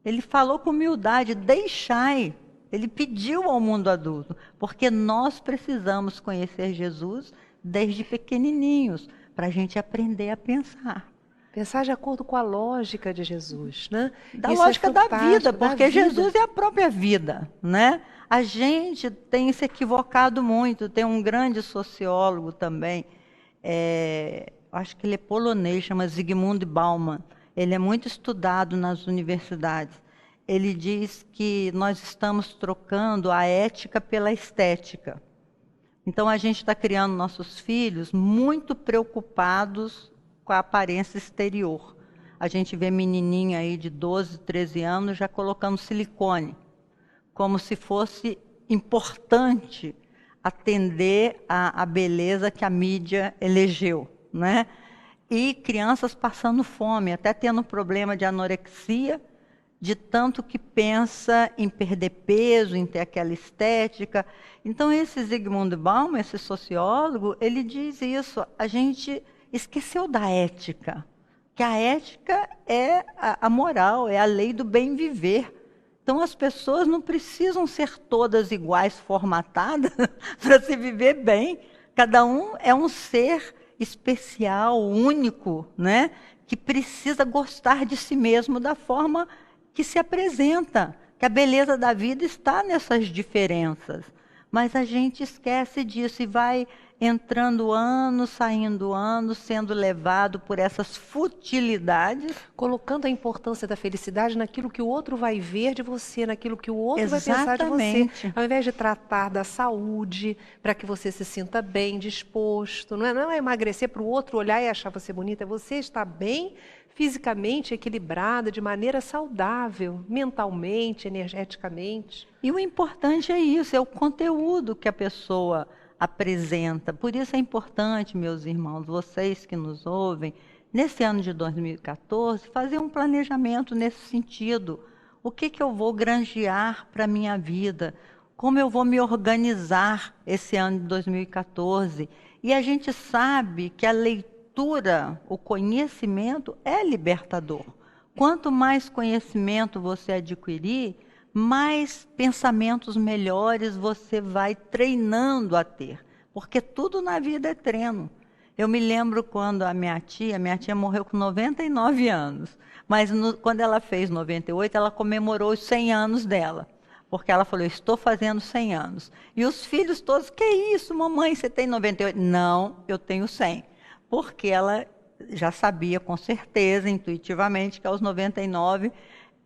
Ele falou com humildade: deixai. Ele pediu ao mundo adulto, porque nós precisamos conhecer Jesus, desde pequenininhos, para a gente aprender a pensar. Pensar de acordo com a lógica de Jesus, né? Da Isso lógica da fantástico, vida, da porque vida. Jesus é a própria vida, né? A gente tem se equivocado muito. Tem um grande sociólogo também, acho que ele é polonês, chama Zygmunt Bauman. Ele é muito estudado nas universidades. Ele diz que nós estamos trocando a ética pela estética. Então, a gente está criando nossos filhos muito preocupados com a aparência exterior. A gente vê menininha aí de 12, 13 anos já colocando silicone, como se fosse importante atender à beleza que a mídia elegeu, né? E crianças passando fome, até tendo problema de anorexia, de tanto que pensa em perder peso, em ter aquela estética. Então, esse Zygmunt Bauman, esse sociólogo, ele diz isso, a gente esqueceu da ética, que a ética é a moral, é a lei do bem viver. Então, as pessoas não precisam ser todas iguais, formatadas, para se viver bem. Cada um é um ser especial, único, né? Que precisa gostar de si mesmo da forma que se apresenta, que a beleza da vida está nessas diferenças. Mas a gente esquece disso e vai entrando ano, saindo ano, sendo levado por essas futilidades. Colocando a importância da felicidade naquilo que o outro vai ver de você, naquilo que o outro vai pensar de você. Ao invés de tratar da saúde, para que você se sinta bem, disposto. Não é emagrecer para o outro olhar e achar você bonita, é você estar bem, fisicamente equilibrada, de maneira saudável, mentalmente, energeticamente. E o importante é isso, é o conteúdo que a pessoa apresenta. Por isso é importante, meus irmãos, vocês que nos ouvem, nesse ano de 2014, fazer um planejamento nesse sentido. O que eu vou granjear para a minha vida? Como eu vou me organizar esse ano de 2014? E a gente sabe que a leitura, o conhecimento é libertador. Quanto mais conhecimento você adquirir, mais pensamentos melhores você vai treinando a ter. Porque tudo na vida é treino. Eu me lembro quando a minha tia morreu com 99 anos. Mas quando ela fez 98, ela comemorou os 100 anos dela. Porque ela falou, estou fazendo 100 anos. E os filhos todos, que isso, mamãe, você tem 98? Não, eu tenho 100. Porque ela já sabia com certeza, intuitivamente, que aos 99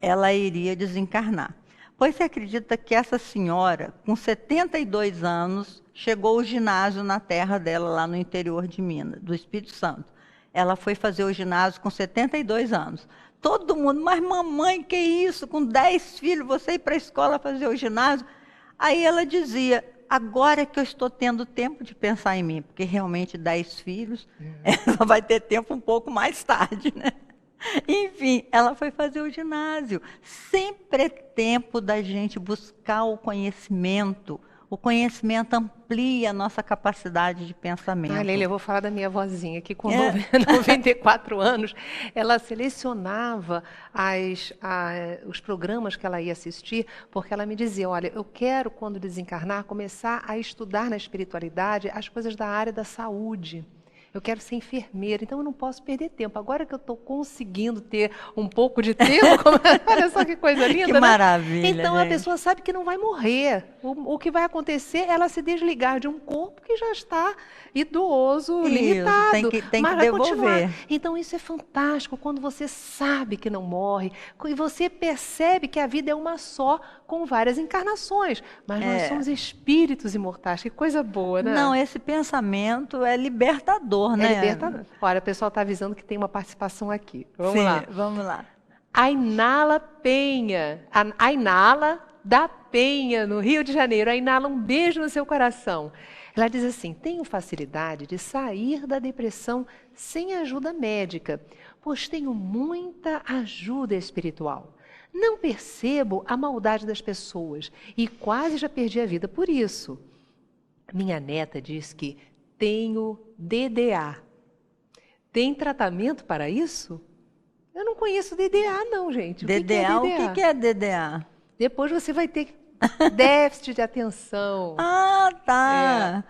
ela iria desencarnar. Pois você acredita que essa senhora, com 72 anos, chegou ao ginásio na terra dela, lá no interior de Minas, do Espírito Santo. Ela foi fazer o ginásio com 72 anos. Todo mundo, mas mamãe, que isso? Com 10 filhos, você ir para a escola fazer o ginásio? Aí ela dizia, agora que eu estou tendo tempo de pensar em mim, porque realmente 10 filhos, ela vai ter tempo um pouco mais tarde, né? Enfim, ela foi fazer o ginásio. Sempre é tempo da gente buscar o conhecimento. O conhecimento amplia a nossa capacidade de pensamento. Leila, eu vou falar da minha vozinha, que com 94 anos, ela selecionava os programas que ela ia assistir, porque ela me dizia, olha, eu quero, quando desencarnar, começar a estudar na espiritualidade as coisas da área da saúde. Eu quero ser enfermeira, então eu não posso perder tempo. Agora que eu estou conseguindo ter um pouco de tempo, olha só que coisa linda, que né? maravilha, então gente. A pessoa sabe que não vai morrer. O que vai acontecer é ela se desligar de um corpo que já está idoso, limitado. Tem que mas devolver. Continuar. Então isso é fantástico, quando você sabe que não morre, e você percebe que a vida é uma só, com várias encarnações. Mas nós somos espíritos imortais, que coisa boa, né? Não, esse pensamento é libertador, né? É libertador. Olha, o pessoal está avisando que tem uma participação aqui. Sim, vamos lá. Ainala Penha. Ainala da Penha, no Rio de Janeiro. Ainala, um beijo no seu coração. Ela diz assim, tenho facilidade de sair da depressão sem ajuda médica, pois tenho muita ajuda espiritual. Não percebo a maldade das pessoas e quase já perdi a vida por isso. Minha neta diz que tenho DDA. Tem tratamento para isso? Eu não conheço DDA não, gente. DDA, o que é DDA? Depois você vai ter que Déficit de atenção. Ah, tá.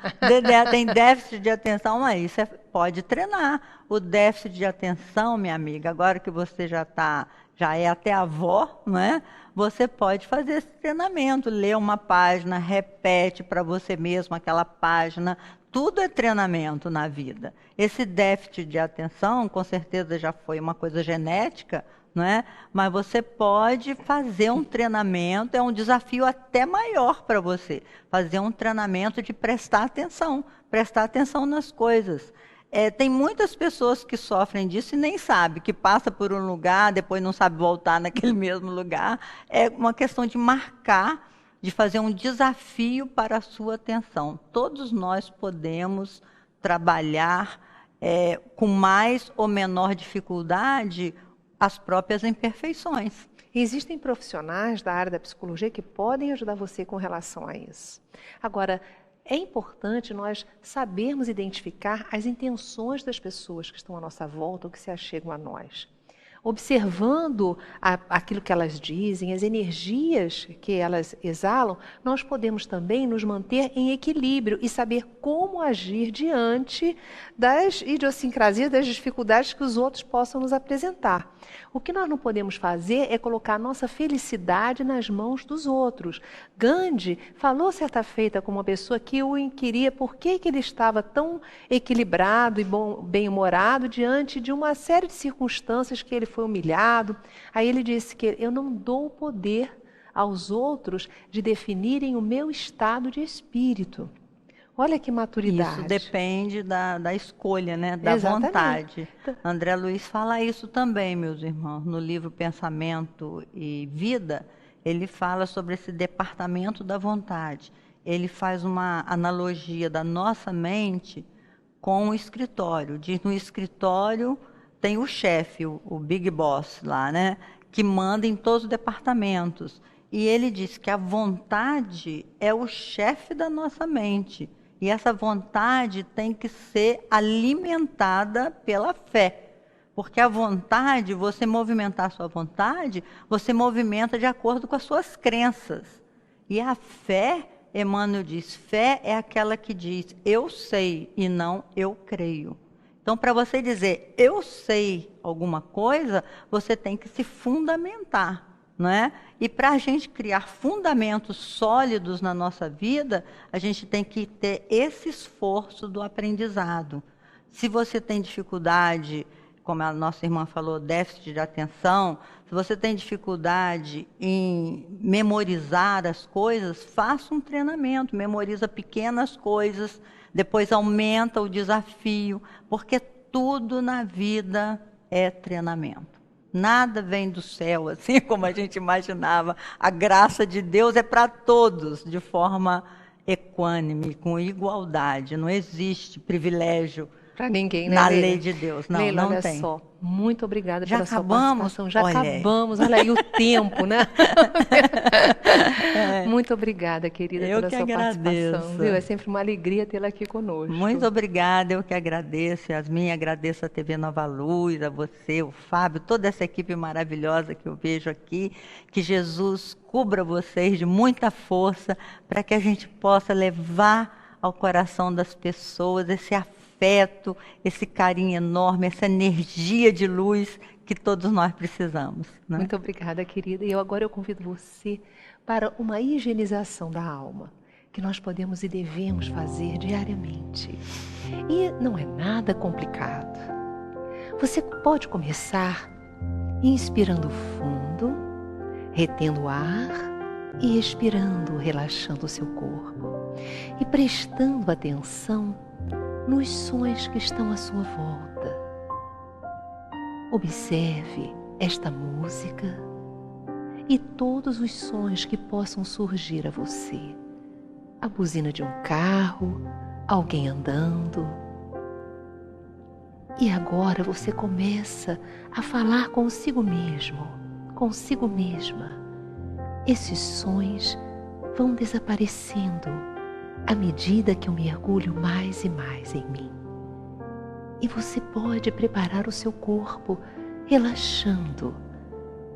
Tem déficit de atenção, aí você pode treinar. O déficit de atenção, minha amiga, agora que você já é até avó, não é? Você pode fazer esse treinamento, ler uma página, repete para você mesmo aquela página. Tudo é treinamento na vida. Esse déficit de atenção, com certeza já foi uma coisa genética, não é? Mas você pode fazer um treinamento, é um desafio até maior para você, fazer um treinamento de prestar atenção nas coisas. Tem muitas pessoas que sofrem disso e nem sabem, que passa por um lugar, depois não sabe voltar naquele mesmo lugar. É uma questão de marcar, de fazer um desafio para a sua atenção. Todos nós podemos trabalhar com mais ou menor dificuldade as próprias imperfeições. Existem profissionais da área da psicologia que podem ajudar você com relação a isso. Agora, é importante nós sabermos identificar as intenções das pessoas que estão à nossa volta ou que se achegam a nós. Observando aquilo que elas dizem, as energias que elas exalam, nós podemos também nos manter em equilíbrio e saber como agir diante das idiosincrasias, das dificuldades que os outros possam nos apresentar. O que nós não podemos fazer é colocar a nossa felicidade nas mãos dos outros. Gandhi falou certa feita com uma pessoa que o inquiria por que ele estava tão equilibrado e bem-humorado diante de uma série de circunstâncias que ele foi humilhado. Aí ele disse que eu não dou poder aos outros de definirem o meu estado de espírito. Olha que maturidade. Isso depende da escolha, né? Da Exatamente. vontade. André Luiz fala isso também, meus irmãos. No livro Pensamento e Vida, ele fala sobre esse departamento da vontade. Ele faz uma analogia da nossa mente com o escritório. Diz, no escritório tem o chefe, o Big Boss lá, né? Que manda em todos os departamentos. E ele diz que a vontade é o chefe da nossa mente. E essa vontade tem que ser alimentada pela fé. Porque a vontade, você movimentar a sua vontade, você movimenta de acordo com as suas crenças. E a fé, Emmanuel diz, fé é aquela que diz, eu sei e não eu creio. Então, para você dizer, eu sei alguma coisa, você tem que se fundamentar. Não é? E para a gente criar fundamentos sólidos na nossa vida, a gente tem que ter esse esforço do aprendizado. Se você tem dificuldade, como a nossa irmã falou, déficit de atenção, se você tem dificuldade em memorizar as coisas, faça um treinamento, memoriza pequenas coisas, depois aumenta o desafio, porque tudo na vida é treinamento. Nada vem do céu, assim como a gente imaginava. A graça de Deus é para todos, de forma equânime, com igualdade. Não existe privilégio para ninguém, né, na Leila? lei de Deus. Não, Leila, não olha tem. Só, muito obrigada Já pela acabamos? sua participação. Já Olha acabamos. Olha aí o tempo, né? Muito obrigada, querida, Eu pela que sua agradeço. participação. Viu? É sempre uma alegria tê-la aqui conosco. Muito obrigada, eu que agradeço, Yasmin, agradeço a TV Nova Luz, a você, o Fábio, toda essa equipe maravilhosa que eu vejo aqui, que Jesus cubra vocês de muita força para que a gente possa levar ao coração das pessoas esse afeto, esse carinho enorme, essa energia de luz que todos nós precisamos. Né? Muito obrigada, querida. E agora eu convido você para uma higienização da alma, que nós podemos e devemos fazer diariamente. E não é nada complicado. Você pode começar inspirando fundo, retendo o ar e expirando, relaxando o seu corpo. E prestando atenção nos sons que estão à sua volta. Observe esta música e todos os sons que possam surgir a você. A buzina de um carro, alguém andando. E agora você começa a falar consigo mesmo, consigo mesma. Esses sons vão desaparecendo à medida que eu mergulho mais e mais em mim. E você pode preparar o seu corpo relaxando.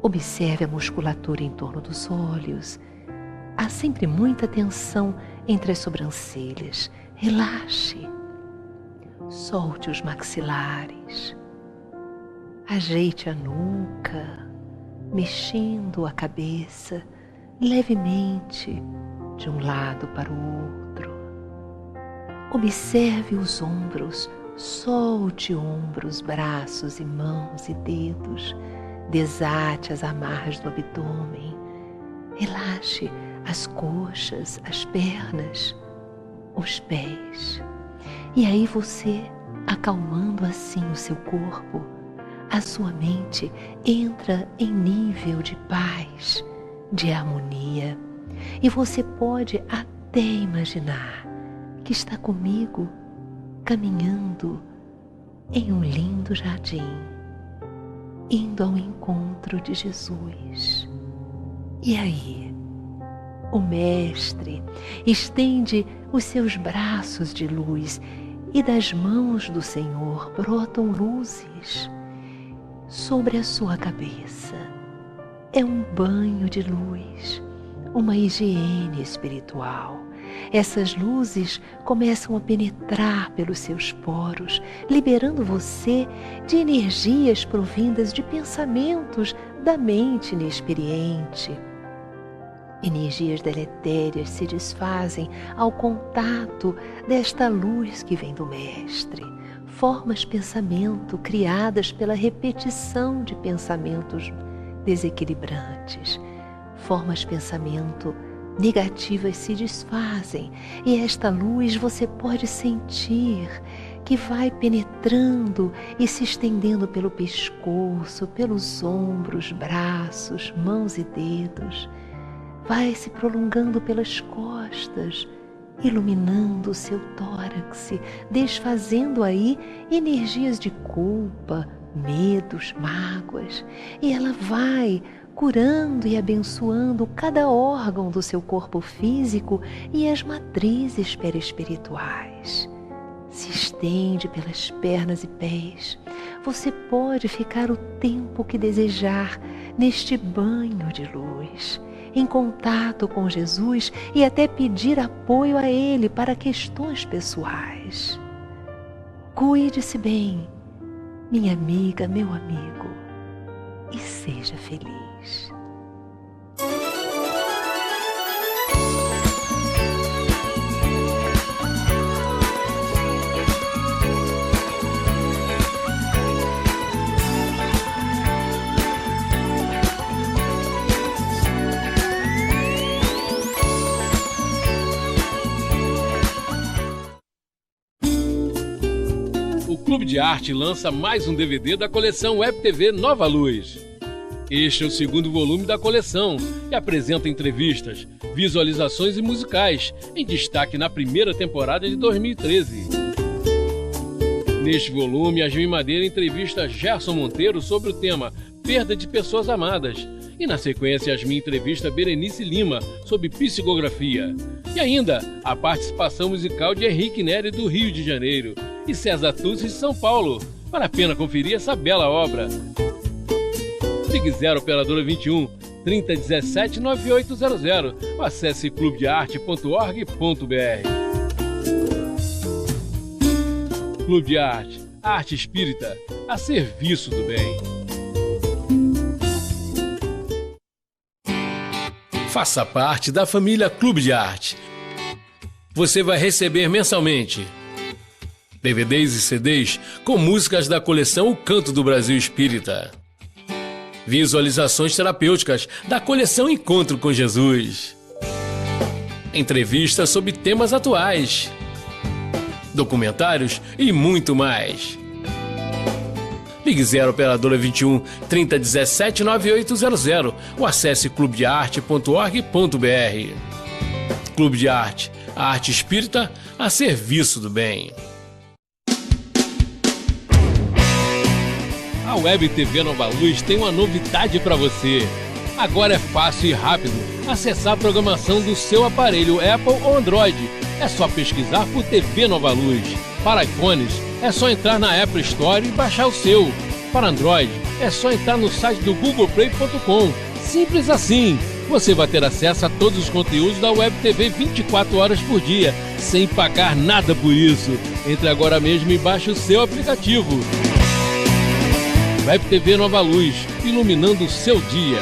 Observe a musculatura em torno dos olhos, há sempre muita tensão entre as sobrancelhas. Relaxe. Solte os maxilares. Ajeite a nuca, mexendo a cabeça levemente de um lado para o outro. Observe os ombros. Solte ombros, braços e mãos e dedos. Desate as amarras do abdômen. Relaxe as coxas, as pernas, os pés. E aí você, acalmando assim o seu corpo, a sua mente entra em nível de paz, de harmonia. E você pode até imaginar que está comigo caminhando em um lindo jardim, indo ao encontro de Jesus. E aí, o Mestre estende os seus braços de luz e das mãos do Senhor brotam luzes sobre a sua cabeça. É um banho de luz, uma higiene espiritual. Essas luzes começam a penetrar pelos seus poros, liberando você de energias provindas de pensamentos da mente inexperiente. Energias deletérias se desfazem ao contato desta luz que vem do Mestre. Formas pensamento criadas pela repetição de pensamentos desequilibrantes. Formas pensamento negativas se desfazem e esta luz você pode sentir que vai penetrando e se estendendo pelo pescoço, pelos ombros, braços, mãos e dedos. Vai se prolongando pelas costas, iluminando o seu tórax, desfazendo aí energias de culpa, medos, mágoas. E ela vai curando e abençoando cada órgão do seu corpo físico e as matrizes perispirituais. Se estende pelas pernas e pés. Você pode ficar o tempo que desejar neste banho de luz, em contato com Jesus e até pedir apoio a Ele para questões pessoais. Cuide-se bem, minha amiga, meu amigo, e seja feliz. O Clube de Arte lança mais um DVD da coleção Web TV Nova Luz. Este é o segundo volume da coleção e apresenta entrevistas, visualizações e musicais, em destaque na primeira temporada de 2013. Neste volume, Yasmin Madeira entrevista Gerson Monteiro sobre o tema Perda de Pessoas Amadas. E na sequência, Yasmin entrevista Berenice Lima sobre psicografia. E ainda, a participação musical de Henrique Neri do Rio de Janeiro e César Tucci de São Paulo. Vale a pena conferir essa bela obra. Ligue 0 Operadora 21 3017 9800 ou acesse clubedearte.org.br. Clube de Arte, arte espírita a serviço do bem. Faça parte da família Clube de Arte. Você vai receber mensalmente DVDs e CDs com músicas da coleção O Canto do Brasil Espírita, visualizações terapêuticas da coleção Encontro com Jesus, entrevistas sobre temas atuais, documentários e muito mais. Ligue 0 Operadora 21 3017 9800 ou acesse clubedearte.org.br. Clube de Arte, a arte espírita a serviço do bem. A Web TV Nova Luz tem uma novidade para você. Agora é fácil e rápido acessar a programação do seu aparelho Apple ou Android. É só pesquisar por TV Nova Luz. Para iPhones, é só entrar na Apple Store e baixar o seu. Para Android, é só entrar no site do GooglePlay.com. Simples assim. você vai ter acesso a todos os conteúdos da Web TV 24 horas por dia, sem pagar nada por isso. Entre agora mesmo e baixe o seu aplicativo. Web TV Nova Luz, iluminando o seu dia.